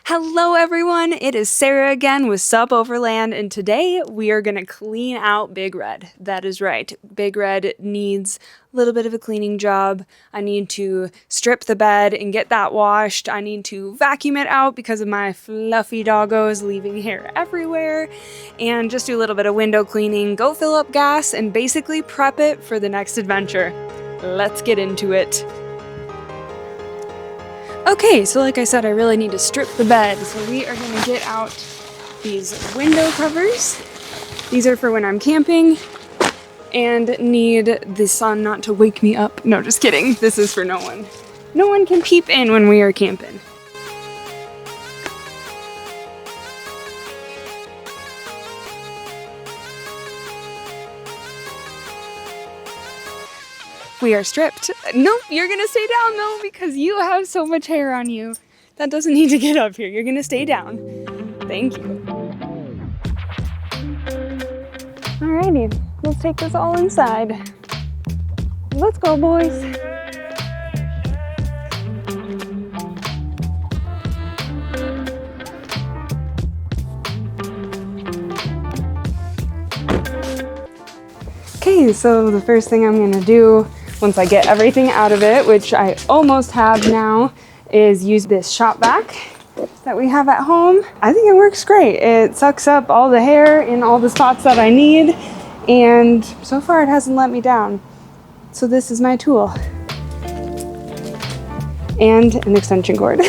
Hello everyone, it is Sarah again with Suboverland, and today we are going to clean out Big Red. That is right, Big Red needs a little bit of a cleaning job. I need to strip the bed and get that washed. I need to vacuum it out because of my fluffy doggos leaving hair everywhere, and just do a little bit of window cleaning, go fill up gas, and basically prep it for the next adventure. Let's get into it. Okay, so like I said, I really need to strip the bed, so we are going to get out these window covers. These are for when I'm camping and need the sun not to wake me up. No, just kidding. This is for no one. No one can peep in when we are camping. We are stripped. Nope, you're gonna stay down though because you have so much hair on you. That doesn't need to get up here. You're gonna stay down. Thank you. Alrighty, let's take this all inside. Let's go, boys. Okay, so the first thing I'm gonna do once I get everything out of it, which I almost have now, is use this shop vac that we have at home. I think it works great. It sucks up all the hair in all the spots that I need, and so far it hasn't let me down. So this is my tool. And an extension cord.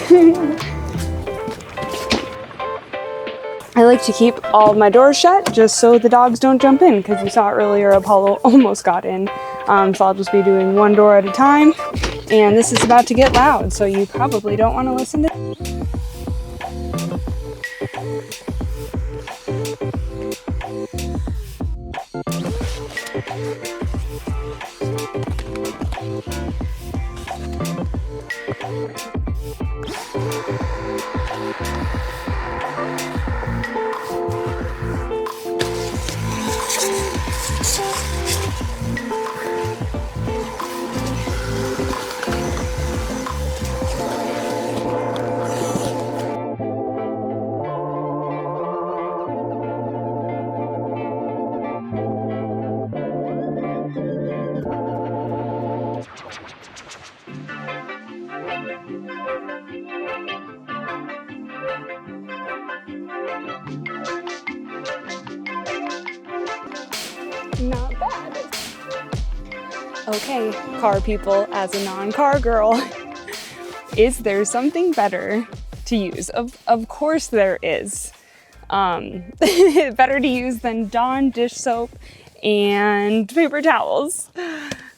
I like to keep all of my doors shut just so the dogs don't jump in, because you saw earlier Apollo almost got in. So I'll just be doing one door at a time, and this is about to get loud, so you probably don't want to listen to Not bad. Okay, car people, as a non-car girl, is there something better to use? Of course there is. Better to use than Dawn dish soap and paper towels.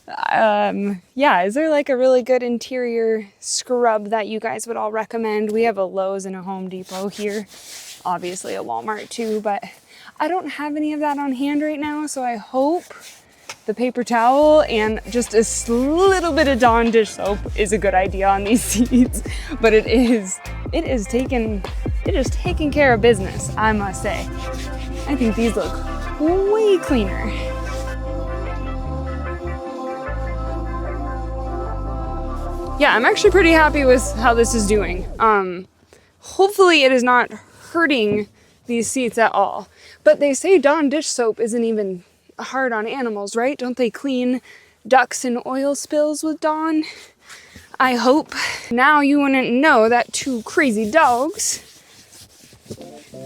Yeah, is there like a really good interior scrub that you guys would all recommend? We have a Lowe's and a Home Depot here. Obviously a Walmart too, but I don't have any of that on hand right now, so I hope the paper towel and just a little bit of Dawn dish soap is a good idea on these seats. But it is taking care of business, I must say. I think these look way cleaner. Yeah, I'm actually pretty happy with how this is doing. Hopefully it is not hurting these seats at all. But they say Dawn dish soap isn't even hard on animals, right? Don't they clean ducks and oil spills with Dawn? I hope. Now you wouldn't know that two crazy dogs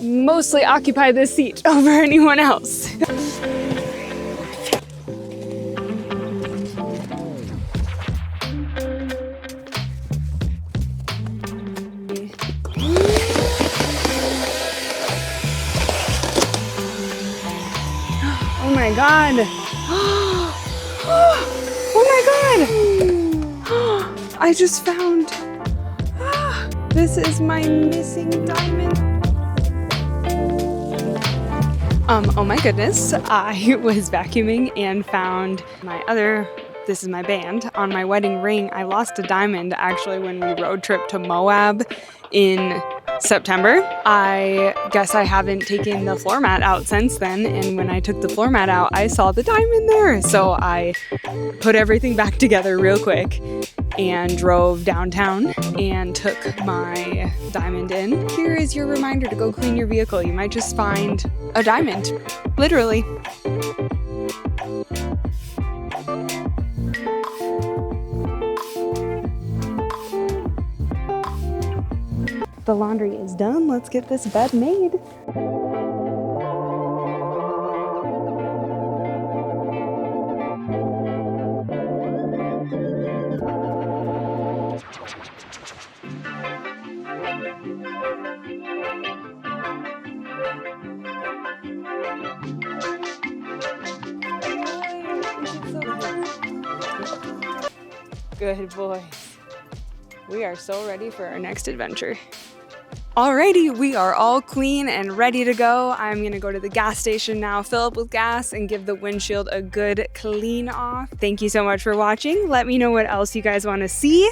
mostly occupy this seat over anyone else. Oh my god! Oh my god! I just found... This is my missing diamond. Oh my goodness. I was vacuuming and found this is my band, on my wedding ring. I lost a diamond actually when we road tripped to Moab in September. I guess I haven't taken the floor mat out since then, and when I took the floor mat out, I saw the diamond there. So I put everything back together real quick and drove downtown and took my diamond in. Here is your reminder to go clean your vehicle. You might just find a diamond, literally. The laundry is done. Let's get this bed made. Good boys. We are so ready for our next adventure. Alrighty, we are all clean and ready to go. I'm gonna go to the gas station now, fill up with gas, and give the windshield a good clean off. Thank you so much for watching. Let me know what else you guys wanna see.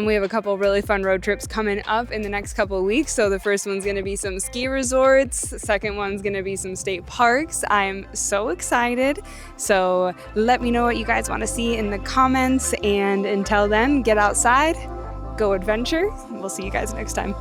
We have a couple really fun road trips coming up in the next couple of weeks. So the first one's gonna be some ski resorts. The second one's gonna be some state parks. I'm so excited. So let me know what you guys wanna see in the comments. And until then, get outside, go adventure. We'll see you guys next time.